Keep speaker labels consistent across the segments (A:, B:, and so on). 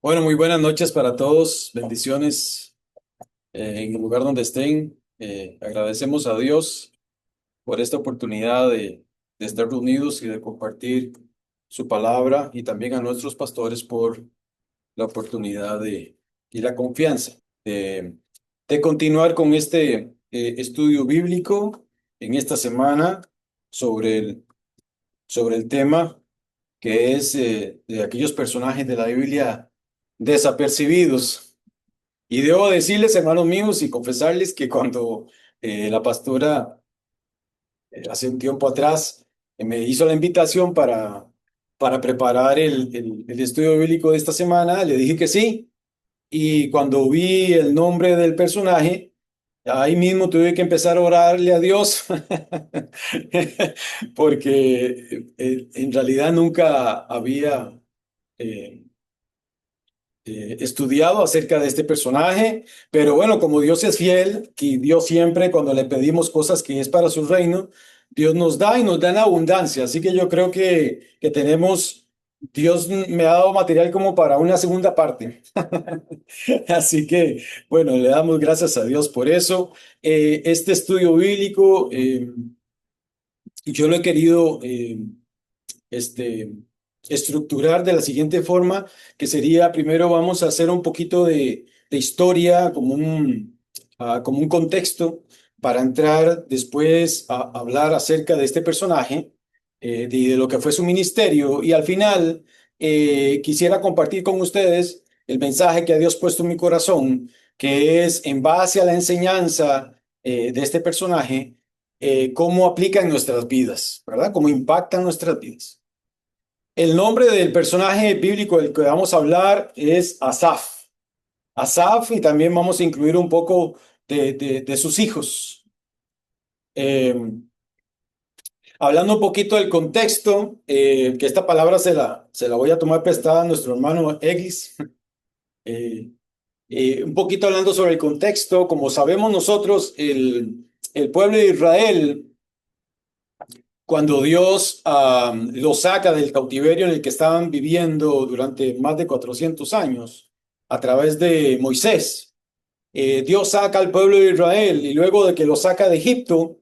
A: Bueno, muy buenas noches para todos. Bendiciones en el lugar donde estén. Agradecemos a Dios por esta oportunidad de estar reunidos y de compartir su palabra y también a nuestros pastores por la oportunidad y la confianza de continuar con este estudio bíblico en esta semana sobre sobre el tema que es de aquellos personajes de la Biblia desapercibidos. Y debo decirles, hermanos míos, y confesarles que cuando la pastora hace un tiempo atrás me hizo la invitación para preparar el estudio bíblico de esta semana, le dije que sí. Y cuando vi el nombre del personaje, ahí mismo tuve que empezar a orarle a Dios, porque en realidad nunca había eh, estudiado acerca de este personaje, pero bueno, como Dios es fiel, y Dios siempre cuando le pedimos cosas que es para su reino, Dios nos da y nos da en abundancia. Así que yo creo que tenemos, Dios me ha dado material como para una segunda parte. Así que bueno, le damos gracias a Dios por eso. Este estudio bíblico, yo lo he querido este, estructurar de la siguiente forma, que sería, primero vamos a hacer un poquito de historia, como un contexto, para entrar después a hablar acerca de este personaje, de lo que fue su ministerio, y al final quisiera compartir con ustedes el mensaje que Dios ha puesto en mi corazón, que es en base a la enseñanza de este personaje, cómo aplica en nuestras vidas, ¿verdad? Cómo impacta en nuestras vidas. El nombre del personaje bíblico del que vamos a hablar es Asaf. Asaf, y también vamos a incluir un poco de sus hijos. Eh, Hablando un poquito del contexto, que esta palabra se la voy a tomar prestada a nuestro hermano Eglis. Eh, un poquito hablando sobre el contexto, como sabemos nosotros, el pueblo de Israel, cuando Dios los saca del cautiverio en el que estaban viviendo durante más de 400 años a través de Moisés. Dios saca al pueblo de Israel y luego de que lo saca de Egipto,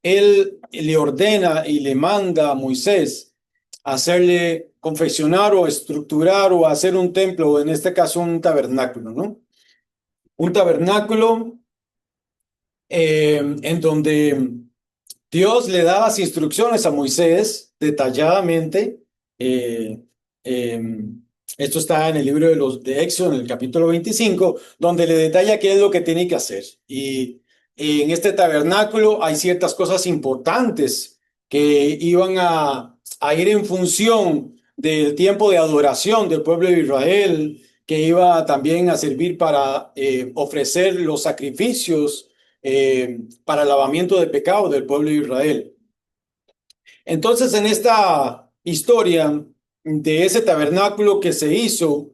A: Él le ordena y le manda a Moisés hacerle confeccionar o estructurar o hacer un templo, o en este caso un tabernáculo, ¿no? Un tabernáculo en donde Dios le da las instrucciones a Moisés detalladamente. eh, eh, Esto está en el libro de Éxodo, en el capítulo 25, donde le detalla qué es lo que tiene que hacer. Y en este tabernáculo hay ciertas cosas importantes que iban a ir en función del tiempo de adoración del pueblo de Israel, que iba también a servir para ofrecer los sacrificios para el lavamiento de pecado del pueblo de Israel. Entonces, en esta historia de ese tabernáculo que se hizo,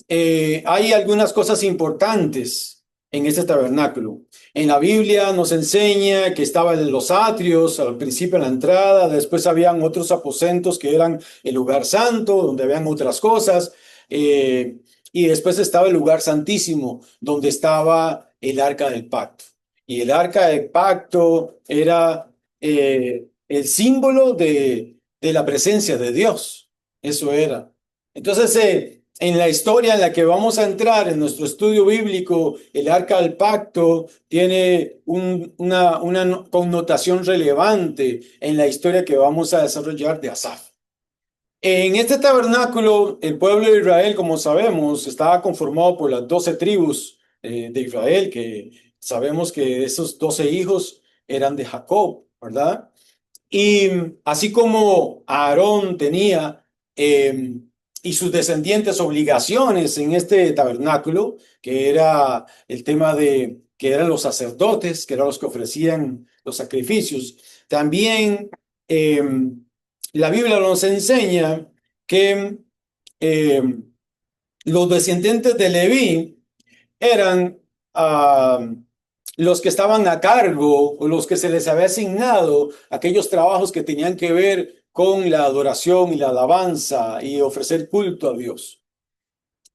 A: hay algunas cosas importantes en este tabernáculo. En la Biblia nos enseña que estaban los atrios al principio en la entrada, después habían otros aposentos que eran el lugar santo, donde habían otras cosas, eh, y después estaba el lugar santísimo, donde estaba el arca del pacto. Y el arca del pacto era el símbolo de la presencia de Dios. Eso era. Entonces, en la historia en la que vamos a entrar en nuestro estudio bíblico, el arca del pacto tiene una connotación relevante en la historia que vamos a desarrollar de Asaf. En este tabernáculo, el pueblo de Israel, como sabemos, estaba conformado por las 12 tribus de Israel, que sabemos que esos 12 hijos eran de Jacob, ¿verdad? Y así como Aarón tenía y sus descendientes obligaciones en este tabernáculo, que era el tema de que eran los sacerdotes, que eran los que ofrecían los sacrificios, también eh, la Biblia nos enseña que eh, los descendientes de Leví eran los que estaban a cargo o los que se les había asignado aquellos trabajos que tenían que ver con la adoración y la alabanza y ofrecer culto a Dios.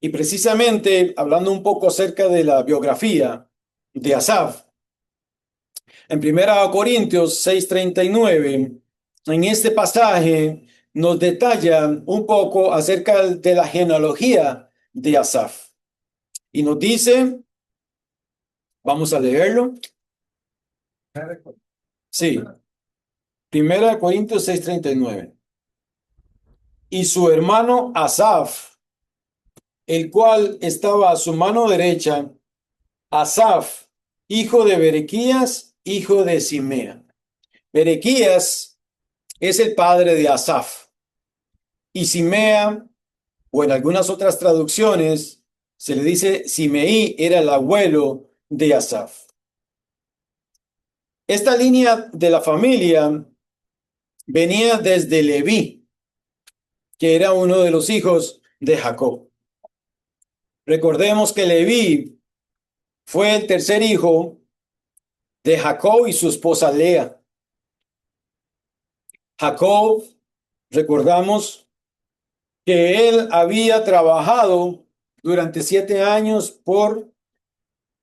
A: Y precisamente hablando un poco acerca de la biografía de Asaf, en 1 Corintios 6:39, en este pasaje nos detalla un poco acerca de la genealogía de Asaf. Y nos dice, vamos a leerlo. Sí, 1 Corintios 6:39. Y su hermano Asaf, el cual estaba a su mano derecha, Asaf, hijo de Berequías, hijo de Simea. Berequías es el padre de Asaf. Y Simea, o en algunas otras traducciones, se le dice Simeí, era el abuelo de Asaf. Esta línea de la familia venía desde Leví, que era uno de los hijos de Jacob. Recordemos que Leví fue el tercer hijo de Jacob y su esposa Lea. Jacob, recordamos que él había trabajado durante 7 años por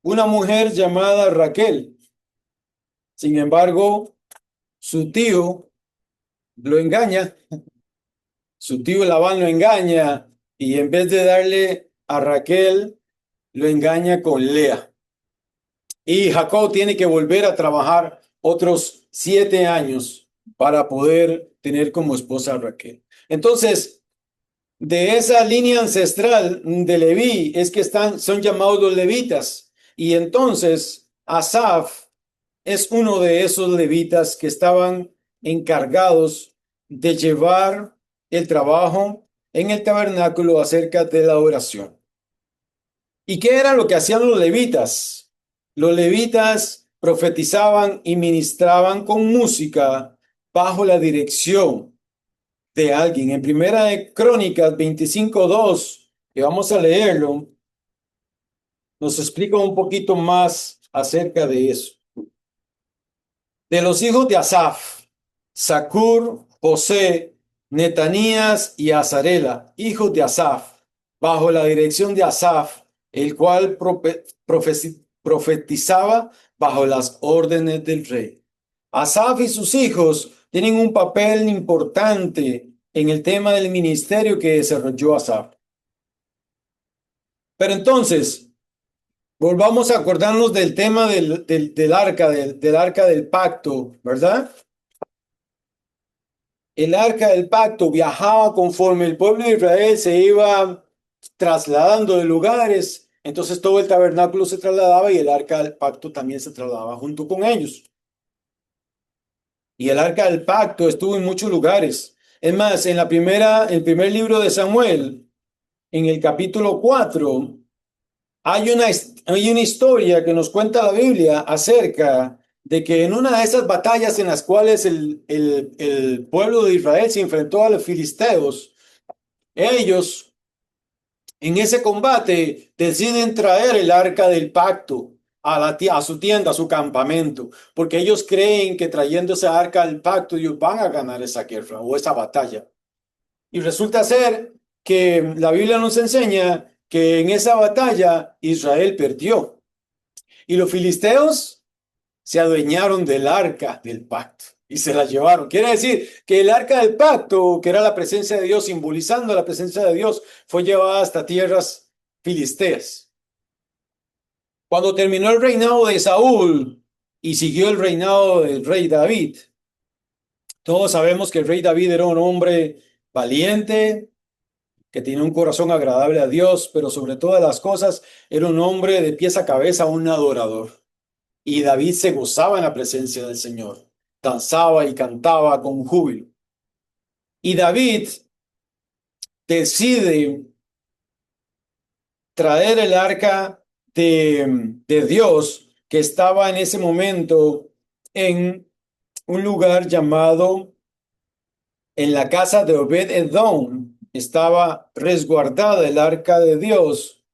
A: una mujer llamada Raquel. Sin embargo, su tío lo engaña, su tío Labán lo engaña y en vez de darle a Raquel, lo engaña con Lea. Y Jacob tiene que volver a trabajar otros 7 años para poder tener como esposa a Raquel. Entonces, de esa línea ancestral de Leví es que son llamados los levitas. Y entonces Asaf es uno de esos levitas que estaban encargados de llevar el trabajo en el tabernáculo acerca de la oración. ¿Y qué era lo que hacían los levitas? Los levitas profetizaban y ministraban con música bajo la dirección de alguien. En Primera de Crónicas 25:2, que vamos a leerlo, nos explica un poquito más acerca de eso. De los hijos de Asaf, Zacur, José, Netanías y Azarela, hijos de Asaf, bajo la dirección de Asaf, el cual profetizaba bajo las órdenes del rey. Asaf y sus hijos tienen un papel importante en el tema del ministerio que desarrolló Asaf. Pero entonces, volvamos a acordarnos del tema del arca, del arca del pacto, ¿verdad? El arca del pacto viajaba conforme el pueblo de Israel se iba trasladando de lugares. Entonces todo el tabernáculo se trasladaba y el arca del pacto también se trasladaba junto con ellos. Y el arca del pacto estuvo en muchos lugares. Es más, el primer libro de Samuel, en el capítulo 4, hay una historia que nos cuenta la Biblia acerca de que en una de esas batallas en las cuales el pueblo de Israel se enfrentó a los filisteos, ellos en ese combate deciden traer el arca del pacto a su tienda, a su campamento, porque ellos creen que trayendo esa arca del pacto ellos van a ganar esa guerra o esa batalla. Y resulta ser que la Biblia nos enseña que en esa batalla Israel perdió y los filisteos se adueñaron del arca del pacto y se la llevaron. Quiere decir que el arca del pacto, que era la presencia de Dios, simbolizando la presencia de Dios, fue llevada hasta tierras filisteas. Cuando terminó el reinado de Saúl y siguió el reinado del rey David, todos sabemos que el rey David era un hombre valiente, que tenía un corazón agradable a Dios, pero sobre todas las cosas era un hombre de pies a cabeza, un adorador. Y David se gozaba en la presencia del Señor, danzaba y cantaba con júbilo. Y David decide traer el arca de Dios que estaba en ese momento en un lugar llamado, en la casa de Obed-Edom, estaba resguardada el arca de Dios,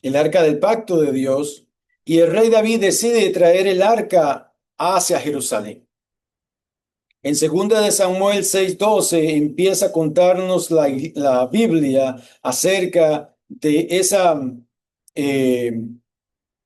A: el arca del pacto de Dios, y el rey David decide traer el arca hacia Jerusalén. En 2 de Samuel 6:12 empieza a contarnos la Biblia acerca de esa, eh,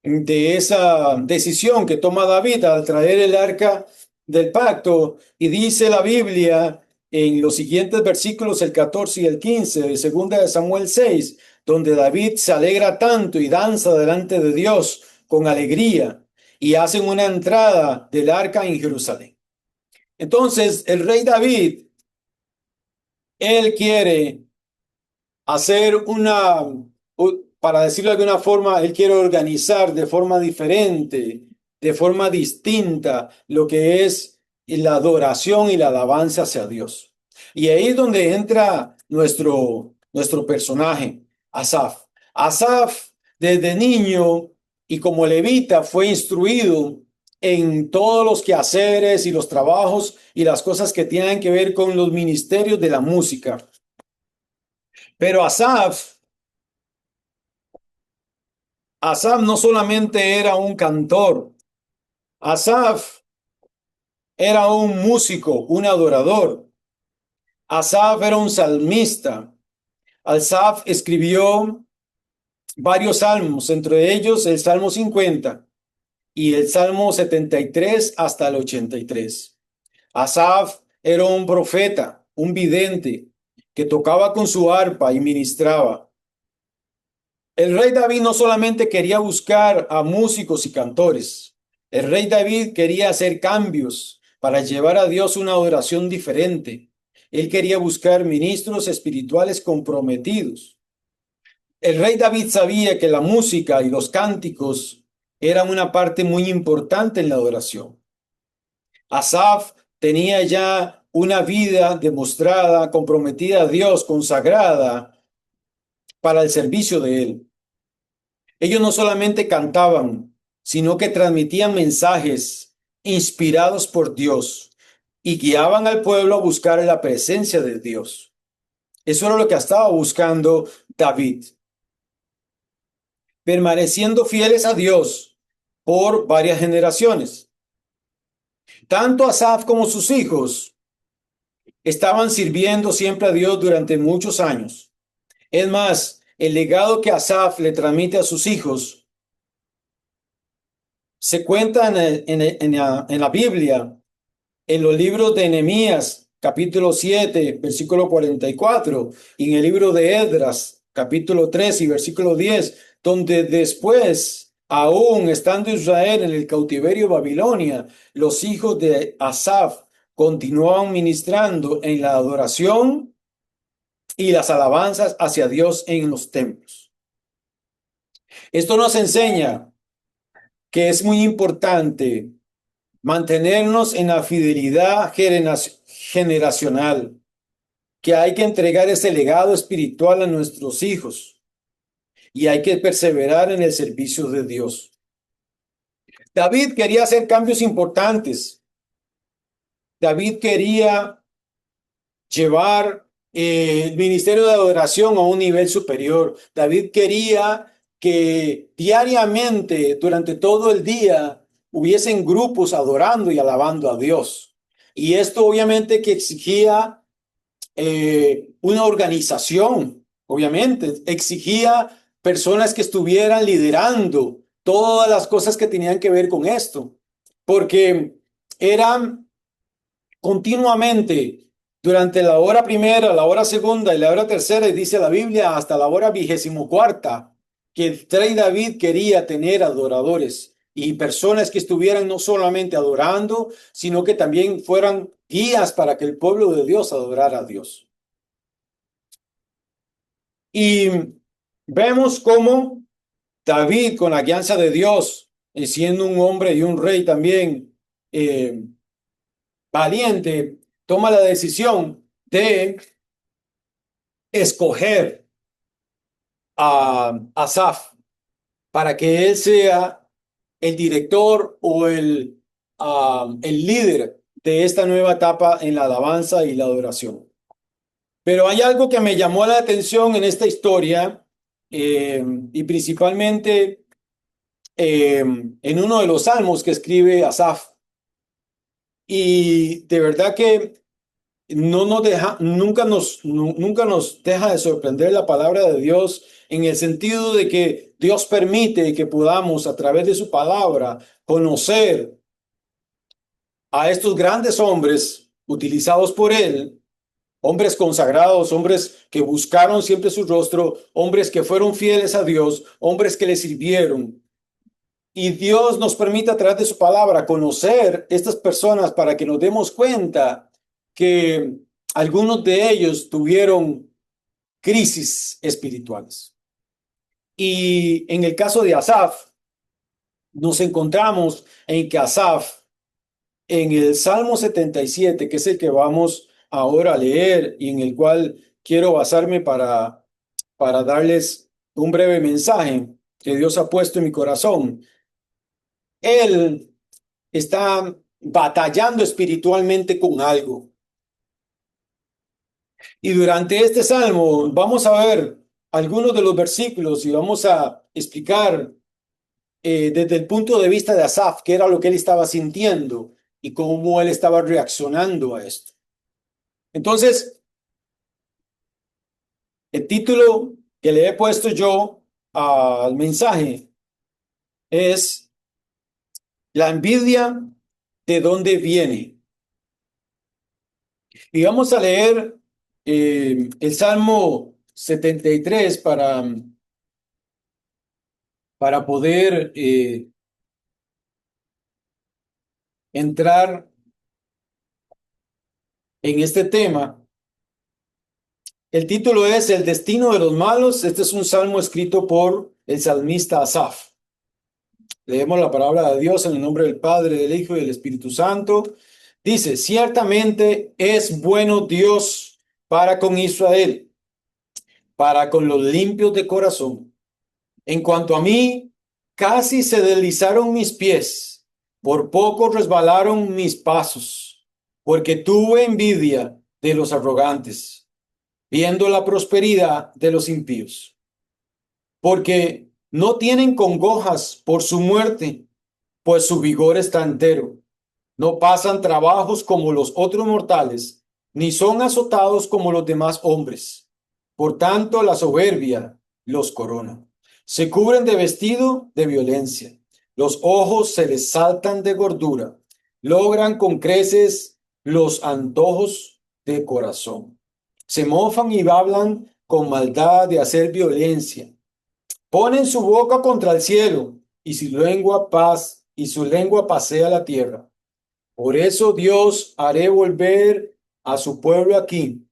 A: de esa decisión que toma David al traer el arca del pacto. Y dice la Biblia en los siguientes versículos, el 14 y el 15 de segunda de Samuel 6, donde David se alegra tanto y danza delante de Dios con alegría y hacen una entrada del arca en Jerusalén. Entonces, el rey David, él quiere hacer para decirlo de alguna forma, él quiere organizar de forma diferente, de forma distinta, lo que es la adoración y la alabanza hacia Dios. Y ahí es donde entra nuestro personaje, Asaf. Asaf, desde niño y como levita, fue instruido en todos los quehaceres y los trabajos y las cosas que tienen que ver con los ministerios de la música. Pero Asaf no solamente era un cantor, Asaf era un músico, un adorador. Asaf era un salmista. Asaf escribió varios salmos, entre ellos el Salmo 50 y el Salmo 73 hasta el 83. Asaf era un profeta, un vidente, que tocaba con su arpa y ministraba. El rey David no solamente quería buscar a músicos y cantores, el rey David quería hacer cambios para llevar a Dios una adoración diferente. Él quería buscar ministros espirituales comprometidos. El rey David sabía que la música y los cánticos eran una parte muy importante en la adoración. Asaf tenía ya una vida demostrada, comprometida a Dios, consagrada para el servicio de él. Ellos no solamente cantaban, sino que transmitían mensajes inspirados por Dios y guiaban al pueblo a buscar la presencia de Dios. Eso era lo que estaba buscando David, permaneciendo fieles a Dios por varias generaciones. Tanto Asaf como sus hijos estaban sirviendo siempre a Dios durante muchos años. Es más, el legado que Asaf le transmite a sus hijos se cuenta en la Biblia, en los libros de Nehemías, capítulo 7, versículo 44, y en el libro de Esdras, capítulo 3 y versículo 10, donde después, aún estando Israel en el cautiverio de Babilonia, los hijos de Asaf continuaban ministrando en la adoración y las alabanzas hacia Dios en los templos. Esto nos enseña que es muy importante mantenernos en la fidelidad generacional, que hay que entregar ese legado espiritual a nuestros hijos y hay que perseverar en el servicio de Dios. David quería hacer cambios importantes. David quería llevar el ministerio de adoración a un nivel superior. David quería que diariamente, durante todo el día, hubiesen grupos adorando y alabando a Dios. Y esto obviamente que exigía una organización, obviamente, exigía personas que estuvieran liderando todas las cosas que tenían que ver con esto, porque eran continuamente durante la hora primera, la hora segunda y la hora tercera, y dice la Biblia, hasta la hora 24ª, que el rey David quería tener adoradores y personas que estuvieran no solamente adorando, sino que también fueran guías para que el pueblo de Dios adorara a Dios. Y vemos cómo David, con la guianza de Dios, siendo un hombre y un rey también valiente, toma la decisión de escoger a Asaf para que él sea el director o el líder de esta nueva etapa en la alabanza y la adoración. Pero hay algo que me llamó la atención en esta historia y principalmente en uno de los salmos que escribe Asaf. Y de verdad que no nos deja, nunca nos deja de sorprender la palabra de Dios en el sentido de que Dios permite que podamos a través de su palabra conocer a estos grandes hombres utilizados por Él, hombres consagrados, hombres que buscaron siempre su rostro, hombres que fueron fieles a Dios, hombres que le sirvieron. Y Dios nos permite a través de su palabra conocer estas personas para que nos demos cuenta que algunos de ellos tuvieron crisis espirituales. Y en el caso de Asaf, nos encontramos en que Asaf, en el Salmo 77, que es el que vamos ahora a leer y en el cual quiero basarme para darles un breve mensaje que Dios ha puesto en mi corazón, él está batallando espiritualmente con algo. Y durante este salmo vamos a ver algunos de los versículos y vamos a explicar desde el punto de vista de Asaf qué era lo que él estaba sintiendo y cómo él estaba reaccionando a esto. Entonces, el título que le he puesto yo al mensaje es La envidia, ¿de dónde viene? Y vamos a leer el Salmo 73 para poder entrar en este tema. El título es El destino de los malos. Este es un salmo escrito por el salmista Asaf. Leemos la palabra de Dios en el nombre del Padre, del Hijo y del Espíritu Santo. Dice, ciertamente es bueno Dios para con Israel, para con los limpios de corazón. En cuanto a mí, casi se deslizaron mis pies, por poco resbalaron mis pasos, porque tuve envidia de los arrogantes, viendo la prosperidad de los impíos, porque no tienen congojas por su muerte, pues su vigor está entero. No pasan trabajos como los otros mortales, ni son azotados como los demás hombres. Por tanto, la soberbia los corona. Se cubren de vestido de violencia. Los ojos se les saltan de gordura. Logran con creces los antojos de corazón. Se mofan y hablan con maldad de hacer violencia. Ponen su boca contra el cielo y su lengua pasea la tierra. Por eso Dios haré volver a su pueblo aquí.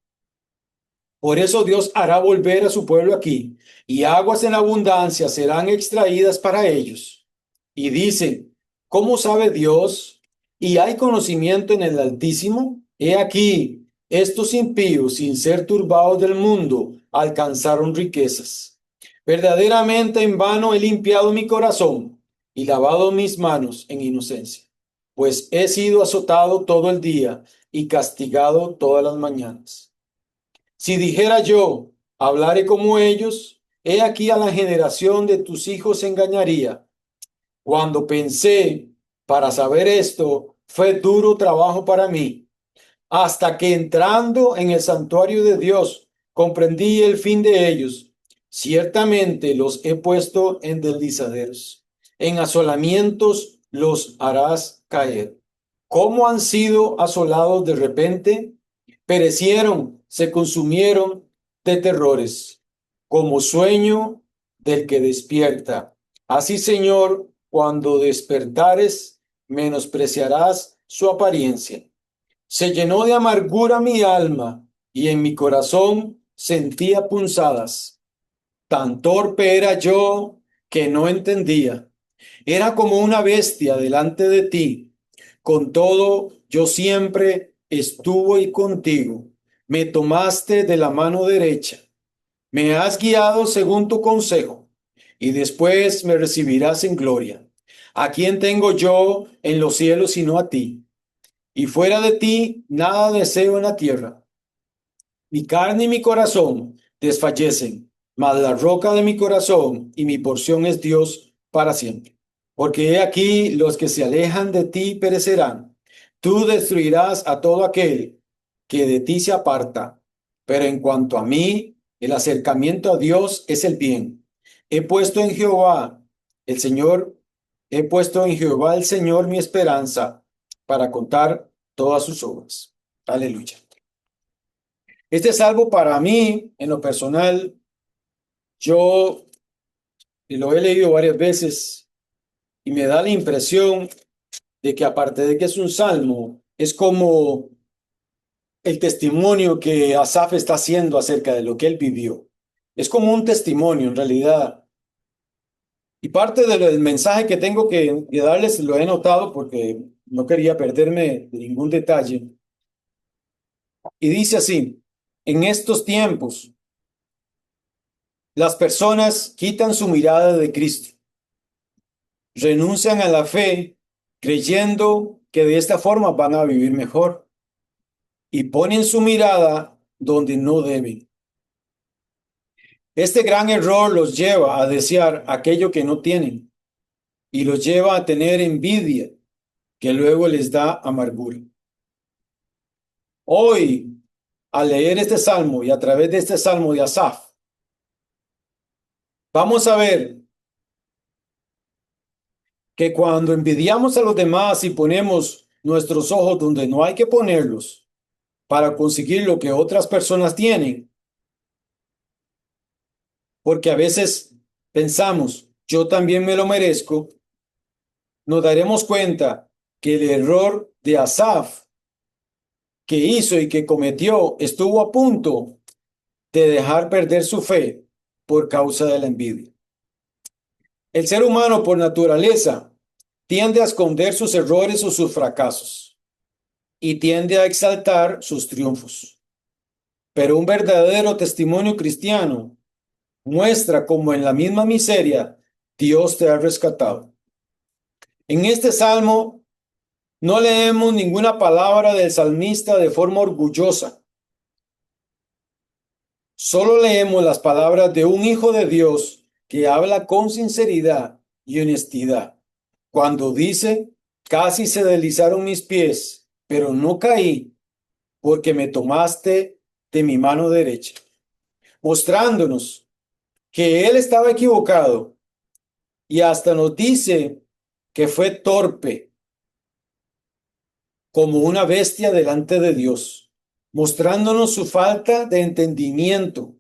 A: Por eso Dios hará volver a su pueblo aquí, y aguas en abundancia serán extraídas para ellos. Y dicen, ¿cómo sabe Dios? ¿Y hay conocimiento en el Altísimo? He aquí, estos impíos, sin ser turbados del mundo, alcanzaron riquezas. Verdaderamente en vano he limpiado mi corazón y lavado mis manos en inocencia, pues he sido azotado todo el día y castigado todas las mañanas. Si dijera yo, hablaré como ellos, he aquí a la generación de tus hijos engañaría. Cuando pensé para saber esto, fue duro trabajo para mí, hasta que entrando en el santuario de Dios, comprendí el fin de ellos. Ciertamente los he puesto en deslizaderos, en asolamientos los harás caer. ¿Cómo han sido asolados de repente? Perecieron, se consumieron de terrores, como sueño del que despierta. Así, Señor, cuando despertares, menospreciarás su apariencia. Se llenó de amargura mi alma, y en mi corazón sentía punzadas. Tan torpe era yo que no entendía. Era como una bestia delante de ti. Con todo, yo siempre estuve contigo. Me tomaste de la mano derecha. Me has guiado según tu consejo, y después me recibirás en gloria. ¿A quién tengo yo en los cielos sino a ti? Y fuera de ti, nada deseo en la tierra. Mi carne y mi corazón desfallecen, mas la roca de mi corazón y mi porción es Dios para siempre. Porque he aquí los que se alejan de ti perecerán. Tú destruirás a todo aquel que de ti se aparta, pero en cuanto a mí, el acercamiento a Dios es el bien. He puesto en Jehová, el Señor, he puesto en Jehová el Señor mi esperanza para contar todas sus obras. Aleluya. Este salmo para mí, en lo personal, yo lo he leído varias veces y me da la impresión de que aparte de que es un salmo, es como el testimonio que Asaf está haciendo acerca de lo que él vivió. Es como un testimonio en realidad. Y parte del mensaje que tengo que darles lo he notado porque no quería perderme de ningún detalle. Y dice así, en estos tiempos las personas quitan su mirada de Cristo, renuncian a la fe creyendo que de esta forma van a vivir mejor y ponen su mirada donde no deben. Este gran error los lleva a desear aquello que no tienen y los lleva a tener envidia que luego les da amargura. Hoy, al leer este salmo y a través de este salmo de Asaf, vamos a ver que cuando envidiamos a los demás y ponemos nuestros ojos donde no hay que ponerlos para conseguir lo que otras personas tienen, porque a veces pensamos, yo también me lo merezco, nos daremos cuenta que el error de Asaf que hizo y que cometió estuvo a punto de dejar perder su fe por causa de la envidia. El ser humano por naturaleza tiende a esconder sus errores o sus fracasos y tiende a exaltar sus triunfos. Pero un verdadero testimonio cristiano muestra cómo en la misma miseria Dios te ha rescatado. En este salmo no leemos ninguna palabra del salmista de forma orgullosa. Solo leemos las palabras de un hijo de Dios que habla con sinceridad y honestidad. Cuando dice, casi se deslizaron mis pies, pero no caí porque me tomaste de mi mano derecha, mostrándonos que él estaba equivocado y hasta nos dice que fue torpe como una bestia delante de Dios, mostrándonos su falta de entendimiento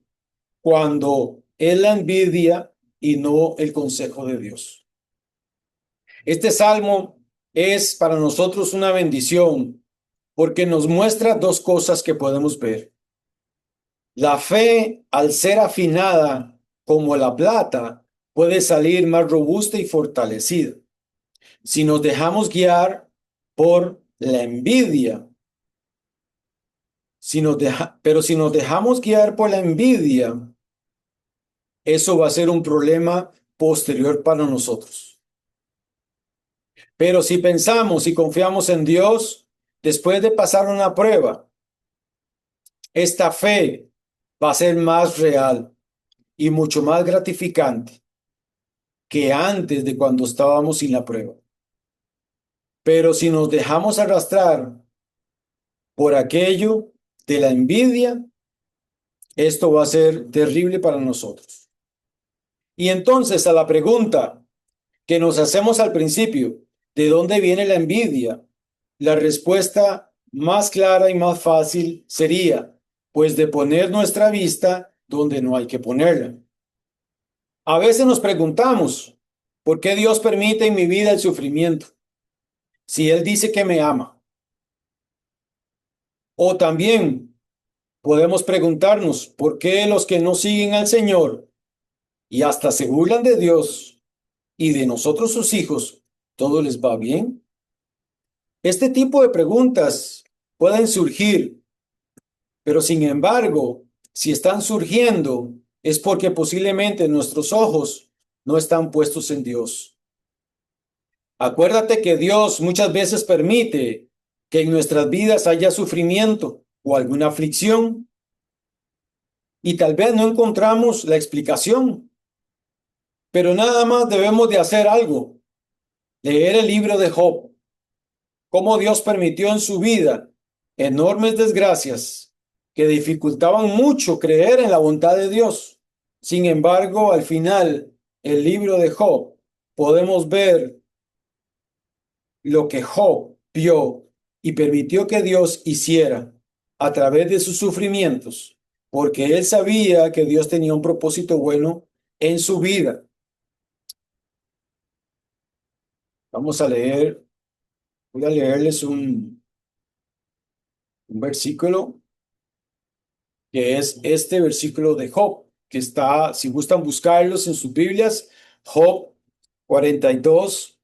A: cuando es la envidia y no el consejo de Dios. Este salmo es para nosotros una bendición porque nos muestra dos cosas que podemos ver. La fe, al ser afinada como la plata, puede salir más robusta y fortalecida. Si nos dejamos guiar por la envidia, pero si nos dejamos guiar por la envidia, eso va a ser un problema posterior para nosotros. Pero si pensamos y confiamos en Dios, después de pasar una prueba, esta fe va a ser más real y mucho más gratificante que antes de cuando estábamos sin la prueba. Pero si nos dejamos arrastrar por aquello de la envidia, esto va a ser terrible para nosotros. Y entonces a la pregunta que nos hacemos al principio, ¿de dónde viene la envidia? La respuesta más clara y más fácil sería, pues de poner nuestra vista donde no hay que ponerla. A veces nos preguntamos, ¿por qué Dios permite en mi vida el sufrimiento? Si Él dice que me ama. O también podemos preguntarnos, ¿por qué los que no siguen al Señor y hasta se burlan de Dios y de nosotros sus hijos, todo les va bien? Este tipo de preguntas pueden surgir, pero sin embargo, si están surgiendo, es porque posiblemente nuestros ojos no están puestos en Dios. Acuérdate que Dios muchas veces permite que en nuestras vidas haya sufrimiento o alguna aflicción y tal vez no encontramos la explicación, pero nada más debemos de hacer algo, leer el libro de Job, cómo Dios permitió en su vida enormes desgracias que dificultaban mucho creer en la bondad de Dios. Sin embargo, al final, el libro de Job, podemos ver lo que Job vio y permitió que Dios hiciera a través de sus sufrimientos, porque él sabía que Dios tenía un propósito bueno en su vida. Vamos a leer, voy a leerles un versículo que es este versículo de Job, que está, si gustan buscarlos en sus Biblias, Job 42,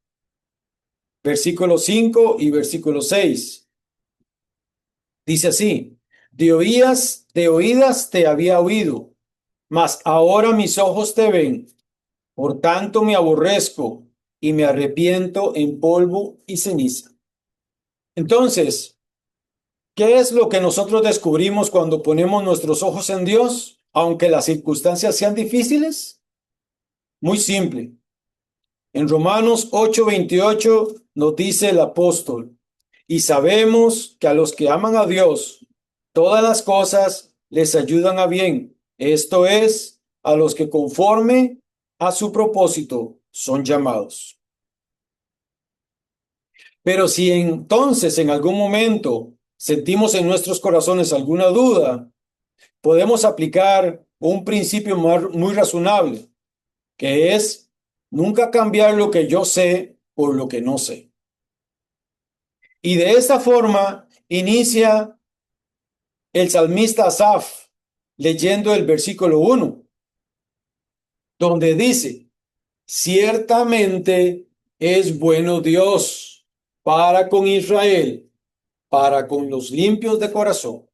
A: versículo 5 y versículo 6. Dice así: de oídas te había oído, mas ahora mis ojos te ven. Por tanto me aborrezco y me arrepiento en polvo y ceniza. Entonces, ¿qué es lo que nosotros descubrimos cuando ponemos nuestros ojos en Dios, aunque las circunstancias sean difíciles? Muy simple. En Romanos 8:28 nos dice el apóstol: y sabemos que a los que aman a Dios, todas las cosas les ayudan a bien. Esto es, a los que conforme a su propósito son llamados. Pero si entonces en algún momento sentimos en nuestros corazones alguna duda, podemos aplicar un principio muy razonable, que es nunca cambiar lo que yo sé por lo que no sé. Y de esta forma inicia el salmista Asaf leyendo el versículo 1, donde dice: ciertamente es bueno Dios para con Israel, para con los limpios de corazón.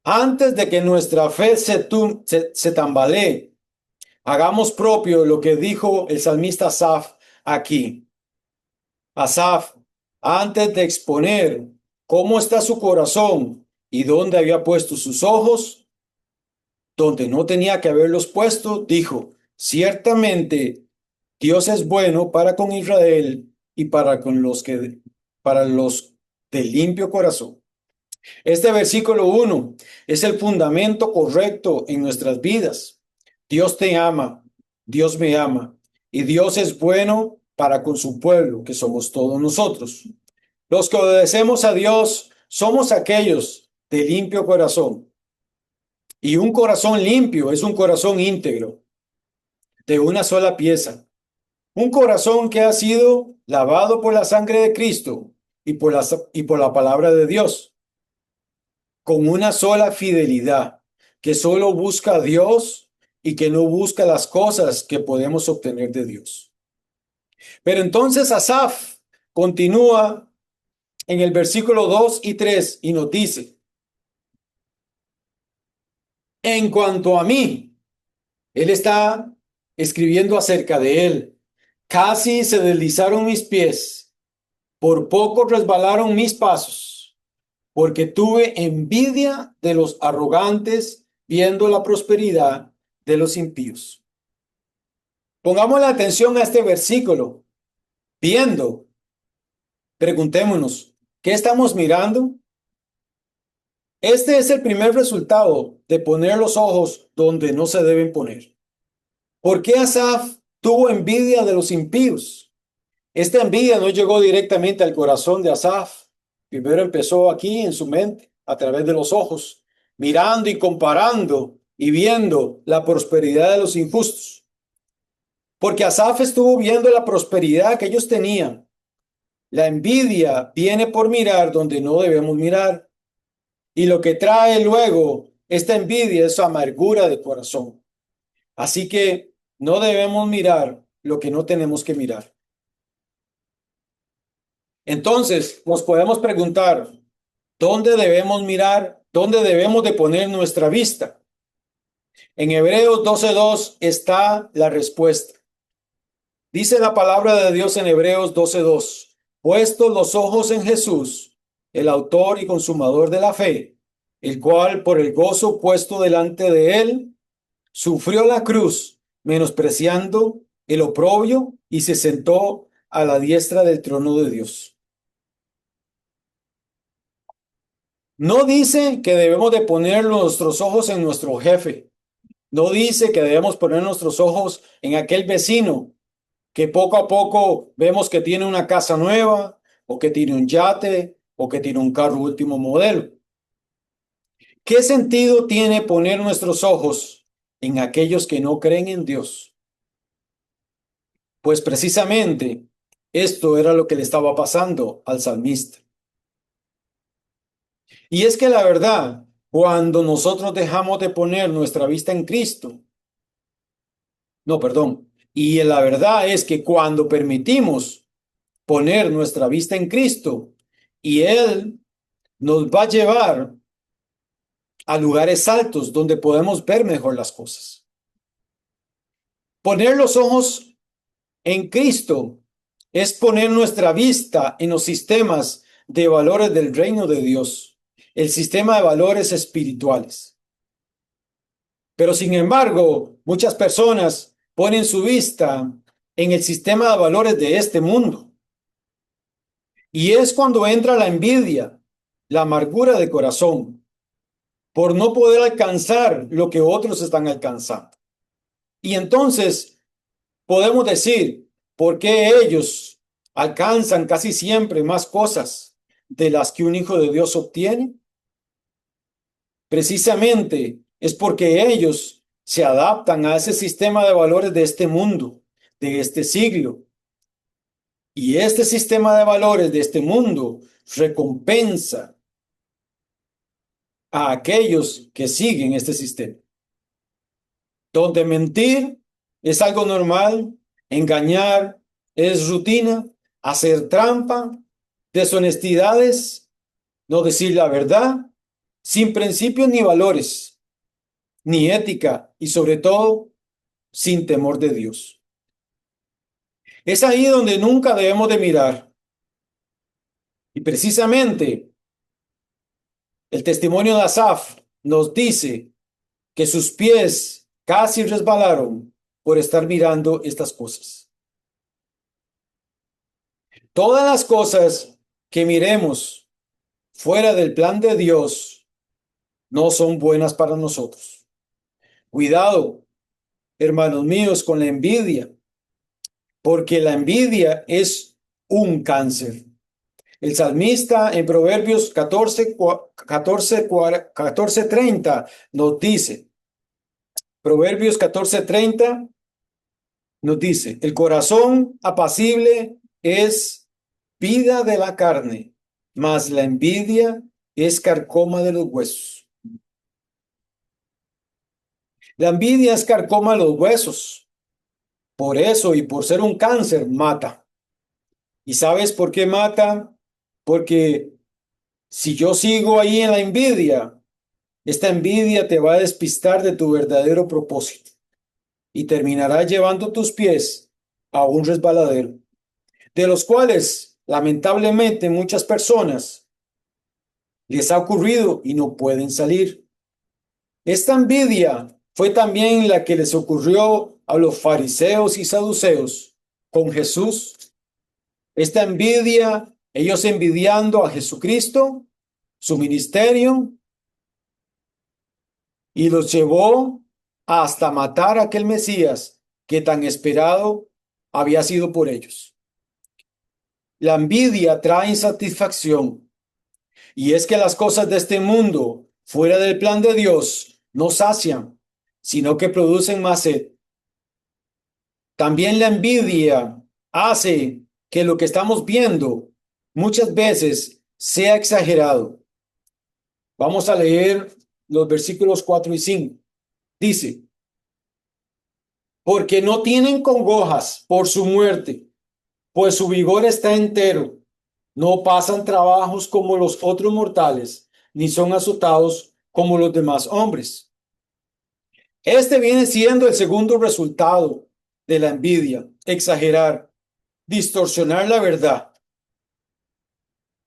A: Antes de que nuestra fe se tambalee, hagamos propio lo que dijo el salmista Asaf aquí. Asaf, antes de exponer cómo está su corazón y dónde había puesto sus ojos, donde no tenía que haberlos puesto, dijo: ciertamente Dios es bueno para con Israel y para los de limpio corazón. Este versículo 1 es el fundamento correcto en nuestras vidas. Dios te ama, Dios me ama, y Dios es bueno para con su pueblo, que somos todos nosotros. Los que obedecemos a Dios somos aquellos de limpio corazón. Y un corazón limpio es un corazón íntegro, de una sola pieza. Un corazón que ha sido lavado por la sangre de Cristo y por la palabra de Dios, con una sola fidelidad, que solo busca a Dios y que no busca las cosas que podemos obtener de Dios. Pero entonces Asaf continúa en el versículo 2 y 3 y nos dice: en cuanto a mí, él está escribiendo acerca de él. Casi se deslizaron mis pies, por poco resbalaron mis pasos, porque tuve envidia de los arrogantes, viendo la prosperidad de los impíos. Pongamos la atención a este versículo. Viendo, preguntémonos, ¿qué estamos mirando? Este es el primer resultado de poner los ojos donde no se deben poner. ¿Por qué Asaf tuvo envidia de los impíos? Esta envidia no llegó directamente al corazón de Asaf. Primero empezó aquí en su mente, a través de los ojos, mirando y comparando y viendo la prosperidad de los injustos. Porque Asaf estuvo viendo la prosperidad que ellos tenían. La envidia viene por mirar donde no debemos mirar. Y lo que trae luego esta envidia es su amargura de corazón. Así que no debemos mirar lo que no tenemos que mirar. Entonces, nos podemos preguntar, ¿dónde debemos mirar? ¿Dónde debemos de poner nuestra vista? En Hebreos 12:2 está la respuesta. Dice la palabra de Dios en Hebreos 12:2: puestos los ojos en Jesús, el autor y consumador de la fe, el cual por el gozo puesto delante de él, sufrió la cruz, menospreciando el oprobio, y se sentó a la diestra del trono de Dios. No dice que debemos de poner nuestros ojos en nuestro jefe. No dice que debemos poner nuestros ojos en aquel vecino que poco a poco vemos que tiene una casa nueva o que tiene un yate o que tiene un carro último modelo. ¿Qué sentido tiene poner nuestros ojos en aquellos que no creen en Dios? Pues precisamente esto era lo que le estaba pasando al salmista. Y es que la verdad, cuando nosotros dejamos de poner nuestra vista en Cristo, no, perdón, y la verdad es que cuando permitimos poner nuestra vista en Cristo y Él nos va a llevar a lugares altos donde podemos ver mejor las cosas. Poner los ojos en Cristo es poner nuestra vista en los sistemas de valores del reino de Dios, el sistema de valores espirituales. Pero sin embargo, muchas personas ponen su vista en el sistema de valores de este mundo. Y es cuando entra la envidia, la amargura de corazón, por no poder alcanzar lo que otros están alcanzando. Y entonces podemos decir, ¿por qué ellos alcanzan casi siempre más cosas de las que un hijo de Dios obtiene? Precisamente es porque ellos se adaptan a ese sistema de valores de este mundo, de este siglo. Y este sistema de valores de este mundo recompensa a aquellos que siguen este sistema. Donde mentir es algo normal, engañar es rutina, hacer trampa, deshonestidades, no decir la verdad, sin principios ni valores, ni ética y sobre todo sin temor de Dios. Es ahí donde nunca debemos de mirar. Y precisamente el testimonio de Asaf nos dice que sus pies casi resbalaron por estar mirando estas cosas. Todas las cosas que miremos fuera del plan de Dios no son buenas para nosotros. Cuidado, hermanos míos, con la envidia, porque la envidia es un cáncer. El salmista en Proverbios 14:30 nos dice, Proverbios 14:30 nos dice, el corazón apacible es vida de la carne, mas la envidia es carcoma de los huesos. La envidia es carcoma de los huesos. Por eso y por ser un cáncer, mata. ¿Y sabes por qué mata? Porque si yo sigo ahí en la envidia, esta envidia te va a despistar de tu verdadero propósito y terminará llevando tus pies a un resbaladero, de los cuales lamentablemente muchas personas les ha ocurrido y no pueden salir. Esta envidia fue también la que les ocurrió a los fariseos y saduceos con Jesús. Esta envidia, ellos envidiando a Jesucristo, su ministerio, y los llevó hasta matar a aquel Mesías que tan esperado había sido por ellos. La envidia trae insatisfacción, y es que las cosas de este mundo, fuera del plan de Dios, no sacian, sino que producen más sed. También la envidia hace que lo que estamos viendo muchas veces sea exagerado. Vamos a leer los versículos 4 y 5. Dice, porque no tienen congojas por su muerte, pues su vigor está entero. No pasan trabajos como los otros mortales, ni son azotados como los demás hombres. Este viene siendo el segundo resultado de la envidia, exagerar, distorsionar la verdad.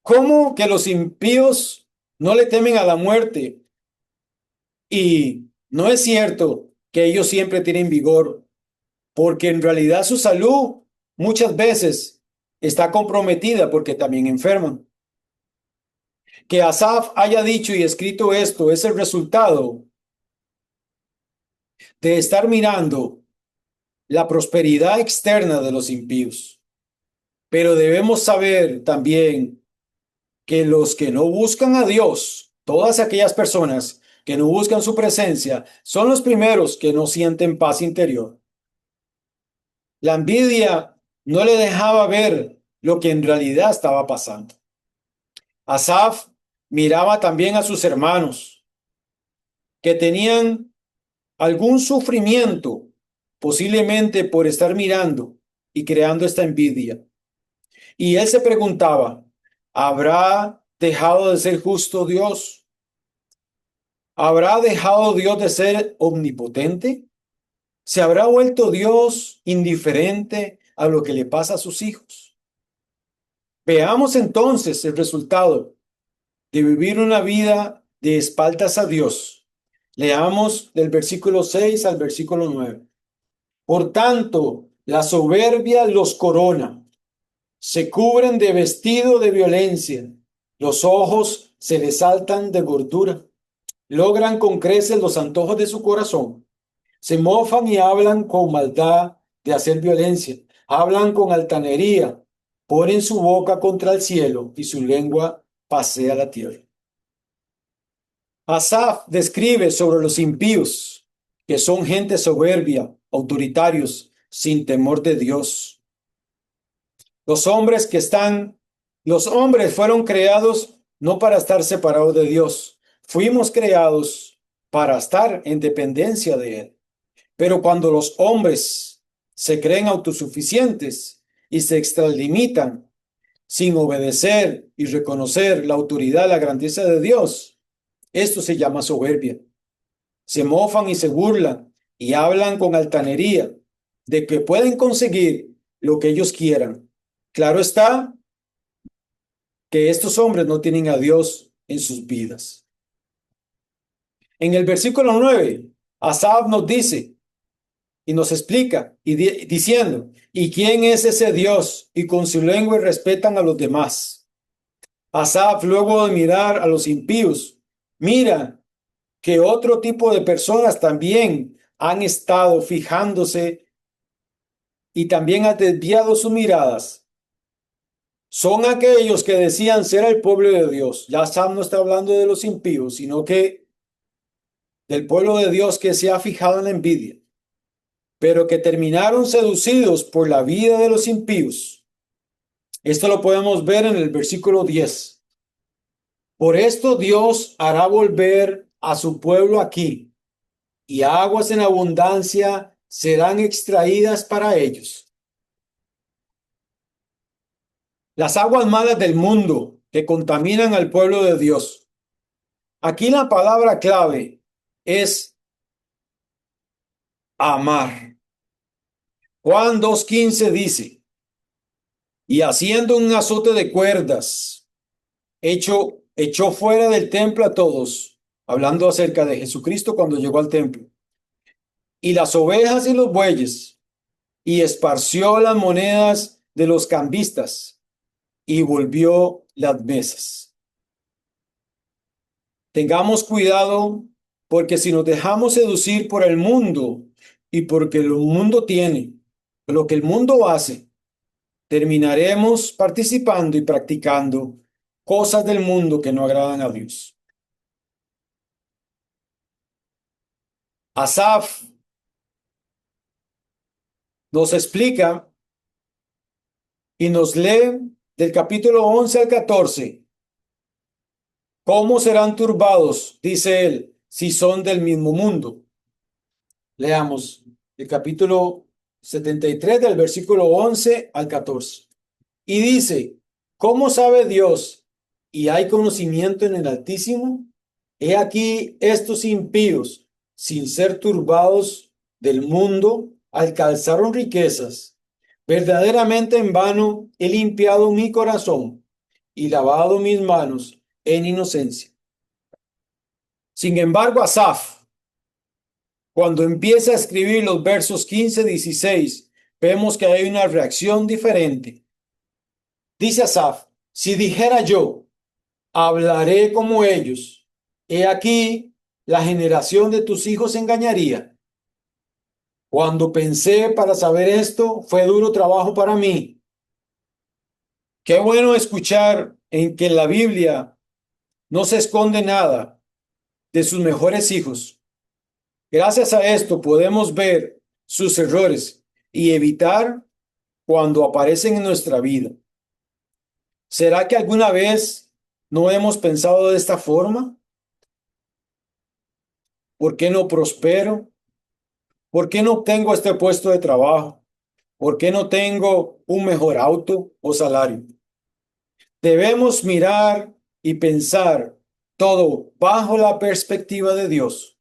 A: ¿Cómo que los impíos no le temen a la muerte? Y no es cierto que ellos siempre tienen vigor, porque en realidad su salud muchas veces está comprometida porque también enferman. Que Asaf haya dicho y escrito esto es el resultado de estar mirando la prosperidad externa de los impíos. Pero debemos saber también que los que no buscan a Dios, todas aquellas personas que no buscan su presencia, son los primeros que no sienten paz interior. La envidia no le dejaba ver lo que en realidad estaba pasando. Asaf miraba también a sus hermanos que tenían algún sufrimiento, posiblemente por estar mirando y creando esta envidia. Y él se preguntaba, ¿habrá dejado de ser justo Dios? ¿Habrá dejado Dios de ser omnipotente? ¿Se habrá vuelto Dios indiferente a lo que le pasa a sus hijos? Veamos entonces el resultado de vivir una vida de espaldas a Dios. Leamos del versículo 6 al versículo 9. Por tanto, la soberbia los corona, se cubren de vestido de violencia, los ojos se les saltan de gordura, logran con creces los antojos de su corazón, se mofan y hablan con maldad de hacer violencia, hablan con altanería, ponen su boca contra el cielo y su lengua pasea la tierra. Asaf describe sobre los impíos, que son gente soberbia, autoritarios, sin temor de Dios. Los hombres fueron creados no para estar separados de Dios. Fuimos creados para estar en dependencia de Él. Pero cuando los hombres se creen autosuficientes y se extralimitan sin obedecer y reconocer la autoridad, la grandeza de Dios, esto se llama soberbia. Se mofan y se burlan y hablan con altanería de que pueden conseguir lo que ellos quieran. Claro está que estos hombres no tienen a Dios en sus vidas. En el versículo 9, Asaf nos dice y nos explica diciendo, ¿y quién es ese Dios? Y con su lengua respetan a los demás. Asaf, luego de mirar a los impíos, mira que otro tipo de personas también han estado fijándose y también han desviado sus miradas. Son aquellos que decían ser el pueblo de Dios. Ya Sam no está hablando de los impíos, sino que del pueblo de Dios que se ha fijado en la envidia, pero que terminaron seducidos por la vida de los impíos. Esto lo podemos ver en el versículo 10. Por esto Dios hará volver a su pueblo aquí, y aguas en abundancia serán extraídas para ellos. Las aguas malas del mundo que contaminan al pueblo de Dios. Aquí la palabra clave es amar. Juan 2:15 dice, y haciendo un azote de cuerdas, echó fuera del templo a todos, hablando acerca de Jesucristo cuando llegó al templo, y las ovejas y los bueyes, y esparció las monedas de los cambistas, y volvió las mesas. Tengamos cuidado, porque si nos dejamos seducir por el mundo y porque el mundo tiene, lo que el mundo hace, terminaremos participando y practicando cosas del mundo que no agradan a Dios. Asaf nos explica y nos lee del capítulo 11 al 14. ¿Cómo serán turbados, dice él, si son del mismo mundo? Leamos el capítulo 73 del versículo 11 al 14. Y dice, ¿cómo sabe Dios y hay conocimiento en el Altísimo? He aquí estos impíos, sin ser turbados del mundo, alcanzaron riquezas. Verdaderamente en vano he limpiado mi corazón y lavado mis manos en inocencia. Sin embargo, Asaf, cuando empieza a escribir los versos 15-16, vemos que hay una reacción diferente. Dice Asaf, si dijera yo, hablaré como ellos. He aquí, la generación de tus hijos engañaría. Cuando pensé para saber esto, fue duro trabajo para mí. Qué bueno escuchar en que en la Biblia no se esconde nada de sus mejores hijos. Gracias a esto podemos ver sus errores y evitar cuando aparecen en nuestra vida. ¿Será que alguna vez no hemos pensado de esta forma? ¿Por qué no prospero? ¿Por qué no obtengo este puesto de trabajo? ¿Por qué no tengo un mejor auto o salario? Debemos mirar y pensar todo bajo la perspectiva de Dios.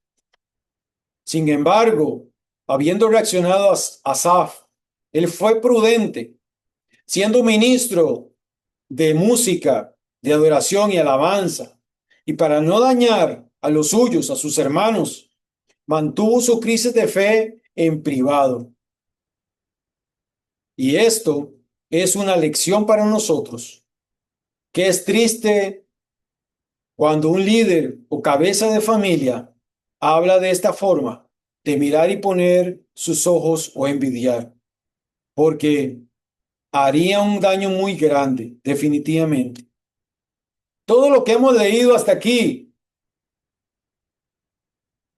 A: Sin embargo, habiendo reaccionado a Asaf, él fue prudente, siendo ministro de música, de adoración y alabanza, y para no dañar a los suyos, a sus hermanos, mantuvo su crisis de fe en privado. Y esto es una lección para nosotros, que es triste cuando un líder o cabeza de familia habla de esta forma, de mirar y poner sus ojos o envidiar, porque haría un daño muy grande, definitivamente. Todo lo que hemos leído hasta aquí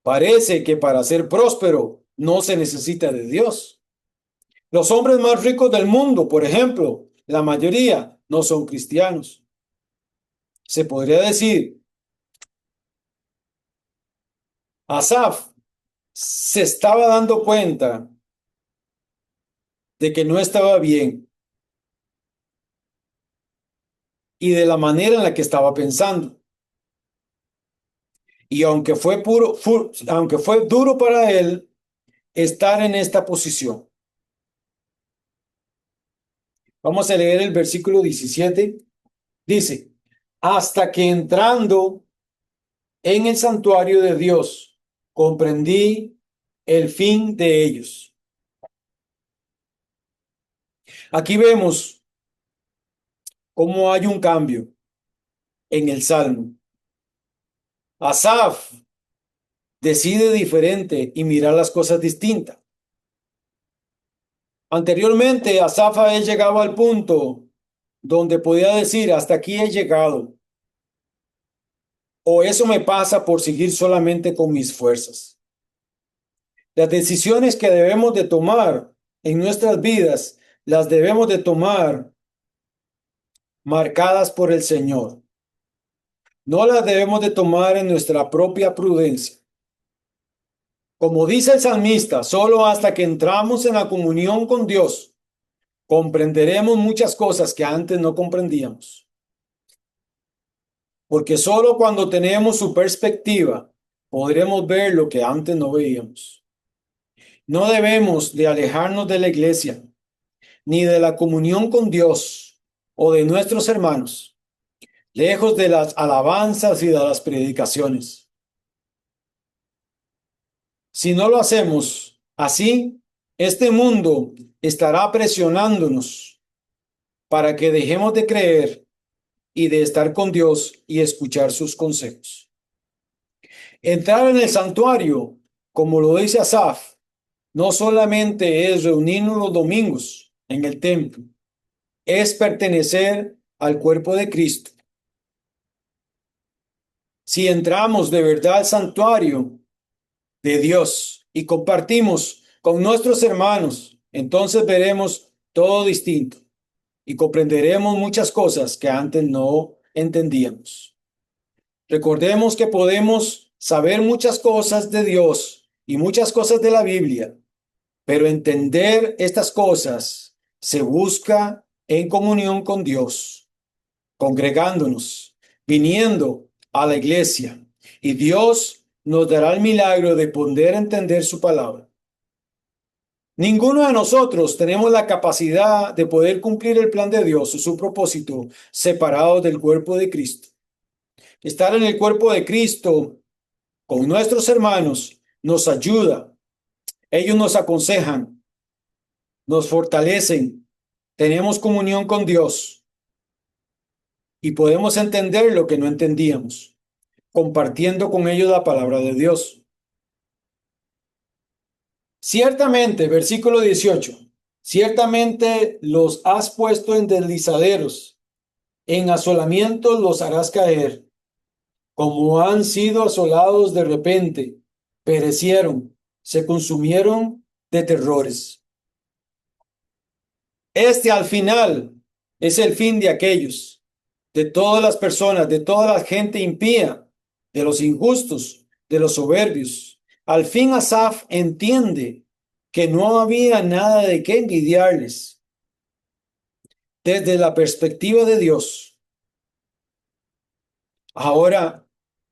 A: parece que para ser próspero no se necesita de Dios. Los hombres más ricos del mundo, por ejemplo, la mayoría no son cristianos. Se podría decir, Asaf se estaba dando cuenta de que no estaba bien y de la manera en la que estaba pensando. Y aunque fue duro para él estar en esta posición. Vamos a leer el versículo 17. Dice, hasta que entrando en el santuario de Dios, comprendí el fin de ellos. Aquí vemos cómo hay un cambio en el Salmo. Asaf decide diferente y mirar las cosas distintas. Anteriormente, Asaf llegaba al punto donde podía decir, hasta aquí he llegado, o eso me pasa por seguir solamente con mis fuerzas. Las decisiones que debemos de tomar en nuestras vidas, las debemos de tomar marcadas por el Señor. No las debemos de tomar en nuestra propia prudencia. Como dice el salmista, solo hasta que entramos en la comunión con Dios, comprenderemos muchas cosas que antes no comprendíamos. Porque solo cuando tenemos su perspectiva, podremos ver lo que antes no veíamos. No debemos de alejarnos de la iglesia, ni de la comunión con Dios o de nuestros hermanos, lejos de las alabanzas y de las predicaciones. Si no lo hacemos así, este mundo estará presionándonos para que dejemos de creer y de estar con Dios y escuchar sus consejos. Entrar en el santuario, como lo dice Asaf, no solamente es reunirnos los domingos en el templo, es pertenecer al cuerpo de Cristo. Si entramos de verdad al santuario de Dios y compartimos con nuestros hermanos, entonces veremos todo distinto y comprenderemos muchas cosas que antes no entendíamos. Recordemos que podemos saber muchas cosas de Dios y muchas cosas de la Biblia, pero entender estas cosas se busca en comunión con Dios, congregándonos, viniendo a la iglesia, y Dios nos dará el milagro de poder entender su palabra. Ninguno de nosotros tenemos la capacidad de poder cumplir el plan de Dios o su propósito separados del cuerpo de Cristo. Estar en el cuerpo de Cristo con nuestros hermanos nos ayuda. Ellos nos aconsejan, nos fortalecen, tenemos comunión con Dios. y podemos entender lo que no entendíamos, compartiendo con ellos la palabra de Dios. Ciertamente, versículo 18, ciertamente los has puesto en deslizaderos, en asolamientos los harás caer, como han sido asolados de repente, perecieron, se consumieron de terrores. Este al final es el fin de aquellos, de todas las personas, de toda la gente impía, de los injustos, de los soberbios. Al fin Asaf entiende que no había nada de qué envidiarles desde la perspectiva de Dios. Ahora,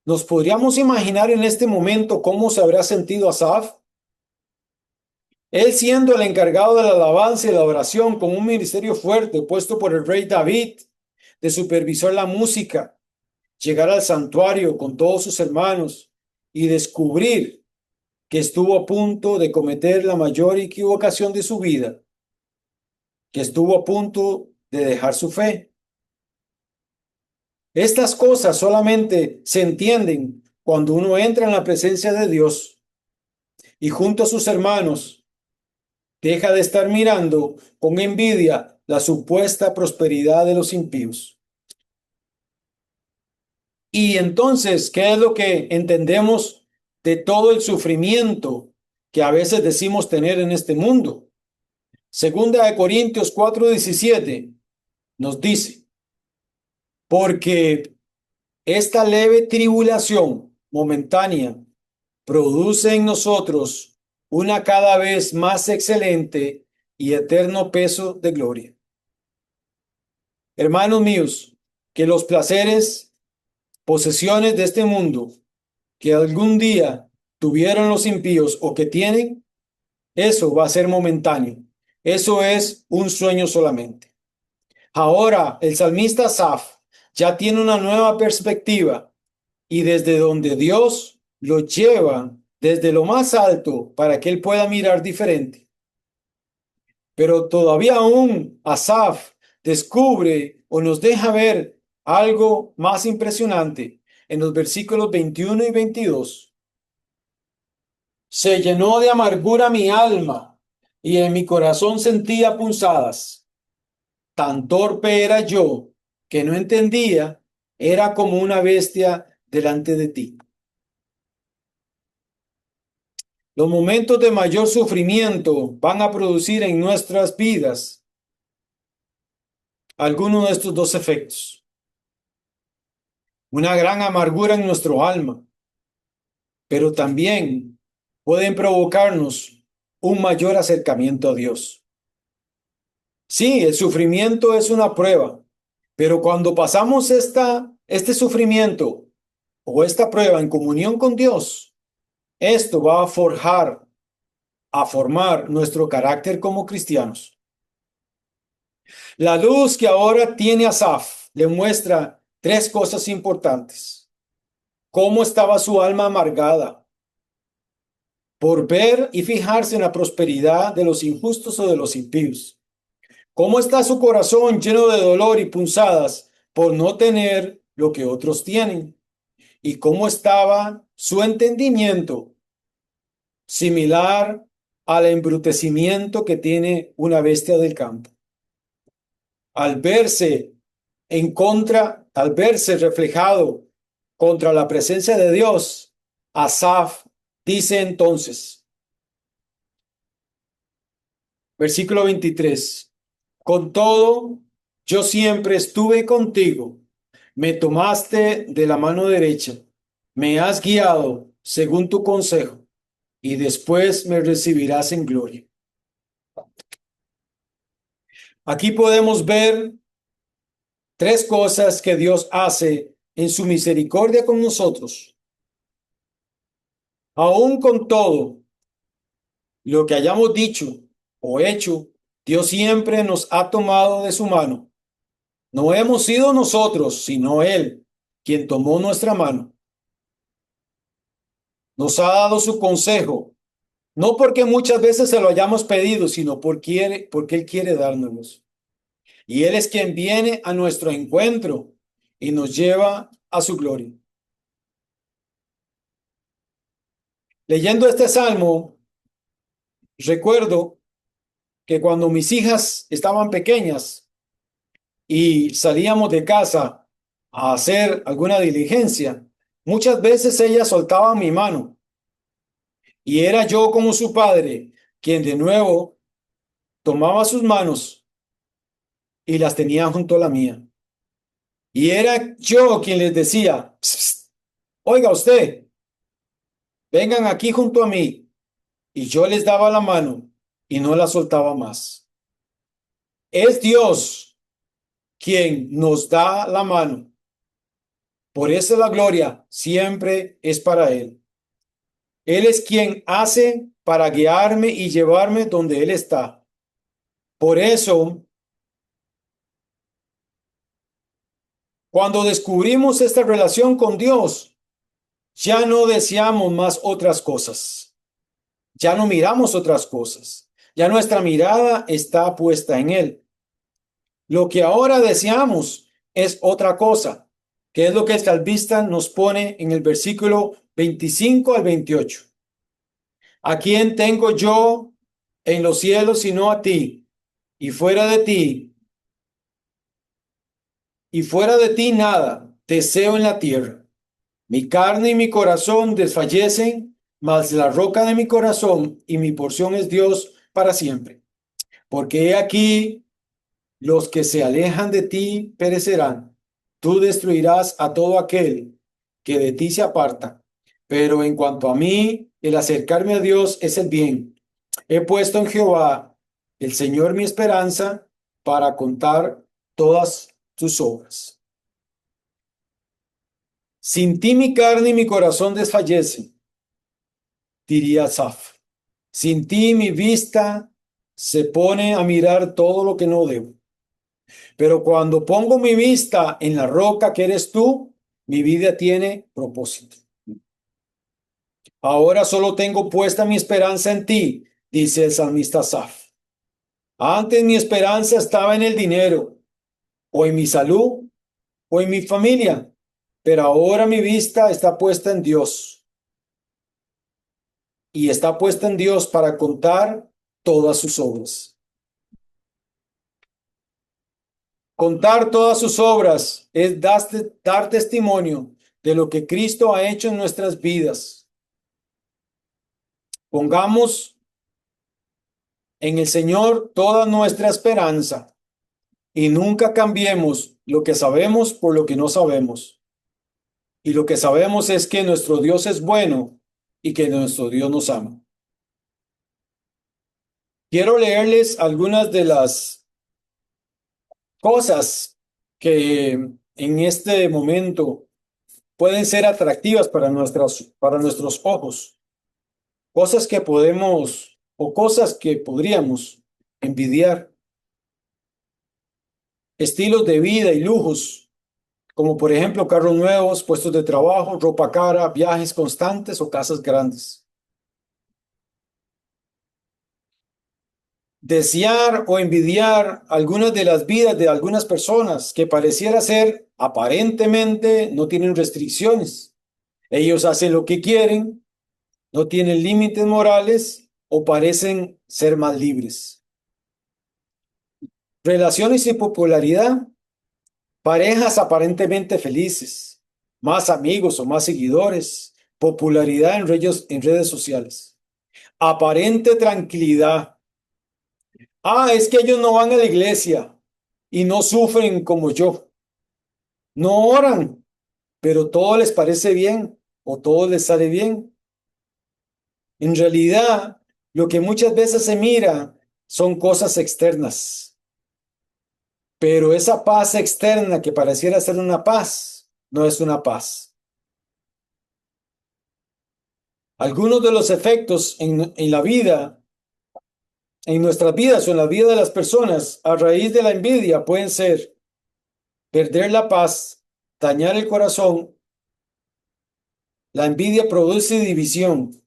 A: ¿nos podríamos imaginar en este momento cómo se habrá sentido Asaf? Él siendo el encargado de la alabanza y la oración con un ministerio fuerte puesto por el rey David, de supervisar la música, llegar al santuario con todos sus hermanos y descubrir que estuvo a punto de cometer la mayor equivocación de su vida, que estuvo a punto de dejar su fe. Estas cosas solamente se entienden cuando uno entra en la presencia de Dios y junto a sus hermanos deja de estar mirando con envidia la supuesta prosperidad de los impíos. Y entonces, ¿qué es lo que entendemos de todo el sufrimiento que a veces decimos tener en este mundo? Segunda de Corintios 4:17 nos dice, porque esta leve tribulación momentánea produce en nosotros una cada vez más excelente y eterno peso de gloria. Hermanos míos, que los placeres, posesiones de este mundo que algún día tuvieron los impíos o que tienen, eso va a ser momentáneo. Eso es un sueño solamente. Ahora, el salmista Asaf ya tiene una nueva perspectiva y desde donde Dios lo lleva desde lo más alto para que él pueda mirar diferente. Pero todavía aún Asaf descubre o nos deja ver algo más impresionante en los versículos 21 y 22. Se llenó de amargura mi alma y en mi corazón sentía punzadas. Tan torpe era yo que no entendía, era como una bestia delante de ti. Los momentos de mayor sufrimiento van a producir en nuestras vidas alguno de estos dos efectos. Una gran amargura en nuestro alma, pero también pueden provocarnos un mayor acercamiento a Dios. Sí, el sufrimiento es una prueba, pero cuando pasamos este sufrimiento o esta prueba en comunión con Dios, esto va a formar nuestro carácter como cristianos. La luz que ahora tiene Asaf le muestra tres cosas importantes. Cómo estaba su alma amargada por ver y fijarse en la prosperidad de los injustos o de los impíos. Cómo está su corazón lleno de dolor y punzadas por no tener lo que otros tienen. Y cómo estaba su entendimiento similar al embrutecimiento que tiene una bestia del campo. Al verse al verse reflejado contra la presencia de Dios, Asaf dice entonces, versículo 23, con todo, yo siempre estuve contigo, me tomaste de la mano derecha, me has guiado según tu consejo, y después me recibirás en gloria. Aquí podemos ver tres cosas que Dios hace en su misericordia con nosotros. Aún con todo lo que hayamos dicho o hecho, Dios siempre nos ha tomado de su mano. No hemos sido nosotros, sino Él, quien tomó nuestra mano. Nos ha dado su consejo, no porque muchas veces se lo hayamos pedido, sino porque Él quiere dárnoslos. Y Él es quien viene a nuestro encuentro y nos lleva a su gloria. Leyendo este salmo, recuerdo que cuando mis hijas estaban pequeñas y salíamos de casa a hacer alguna diligencia, muchas veces ellas soltaban mi mano y era yo como su padre quien de nuevo tomaba sus manos y las tenía junto a la mía. Y era yo quien les decía, "Psst, psst, oiga usted, vengan aquí junto a mí". Y yo les daba la mano y no la soltaba más. Es Dios quien nos da la mano. Por eso la gloria siempre es para Él. Él es quien hace para guiarme y llevarme donde Él está. Por eso, cuando descubrimos esta relación con Dios, ya no deseamos más otras cosas. Ya no miramos otras cosas. Ya nuestra mirada está puesta en Él. Lo que ahora deseamos es otra cosa, que es lo que el salmista nos pone en el versículo 25 al 28. ¿A quién tengo yo en los cielos sino a ti? Y fuera de ti, y fuera de ti nada deseo en la tierra. Mi carne y mi corazón desfallecen, mas la roca de mi corazón y mi porción es Dios para siempre. Porque he aquí, los que se alejan de ti perecerán. Tú destruirás a todo aquel que de ti se aparta. Pero en cuanto a mí, el acercarme a Dios es el bien. He puesto en Jehová, el Señor, mi esperanza, para contar todas tus obras. Sin ti mi carne y mi corazón desfallecen, diría Asaf. Sin ti mi vista se pone a mirar todo lo que no debo. Pero cuando pongo mi vista en la roca que eres tú, mi vida tiene propósito. Ahora solo tengo puesta mi esperanza en ti, dice el salmista Asaf. Antes mi esperanza estaba en el dinero, o en mi salud, o en mi familia, pero ahora mi vista está puesta en Dios. Y está puesta en Dios para contar todas sus obras. Contar todas sus obras es dar testimonio de lo que Cristo ha hecho en nuestras vidas. Pongamos en el Señor toda nuestra esperanza y nunca cambiemos lo que sabemos por lo que no sabemos. Y lo que sabemos es que nuestro Dios es bueno y que nuestro Dios nos ama. Quiero leerles algunas de las cosas que en este momento pueden ser atractivas para nuestros ojos. Cosas que podemos o cosas que podríamos envidiar. Estilos de vida y lujos, como por ejemplo carros nuevos, puestos de trabajo, ropa cara, viajes constantes o casas grandes. Desear o envidiar algunas de las vidas de algunas personas que pareciera ser aparentemente no tienen restricciones. Ellos hacen lo que quieren, no tienen límites morales o parecen ser más libres. Relaciones y popularidad. Parejas aparentemente felices, más amigos o más seguidores, popularidad en redes sociales, aparente tranquilidad. Ah, es que ellos no van a la iglesia y no sufren como yo. No oran, pero todo les parece bien o todo les sale bien. En realidad, lo que muchas veces se mira son cosas externas, pero esa paz externa que pareciera ser una paz, no es una paz. Algunos de los efectos en la vida, en nuestras vidas o en la vida de las personas a raíz de la envidia pueden ser perder la paz, dañar el corazón. La envidia produce división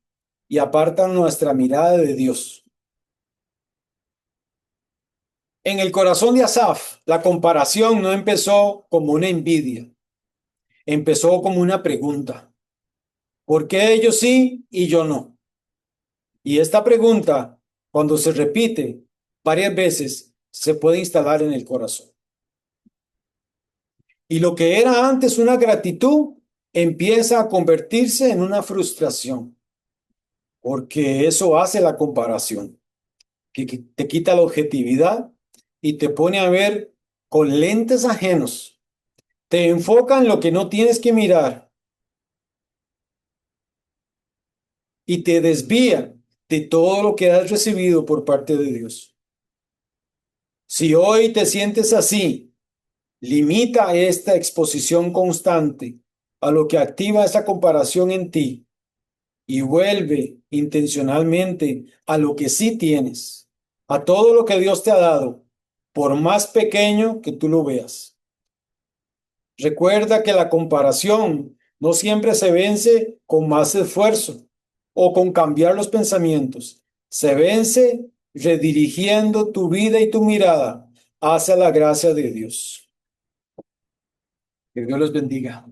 A: y aparta nuestra mirada de Dios. En el corazón de Asaf, la comparación no empezó como una envidia, empezó como una pregunta. ¿Por qué ellos sí y yo no? Y esta pregunta, cuando se repite varias veces, se puede instalar en el corazón. Y lo que era antes una gratitud empieza a convertirse en una frustración, porque eso hace la comparación, que te quita la objetividad y te pone a ver con lentes ajenos. Te enfoca en lo que no tienes que mirar y te desvía de todo lo que has recibido por parte de Dios. Si hoy te sientes así, limita esta exposición constante a lo que activa esa comparación en ti y vuelve intencionalmente a lo que sí tienes, a todo lo que Dios te ha dado, por más pequeño que tú lo veas. Recuerda que la comparación no siempre se vence con más esfuerzo o con cambiar los pensamientos. Se vence redirigiendo tu vida y tu mirada hacia la gracia de Dios. Que Dios los bendiga.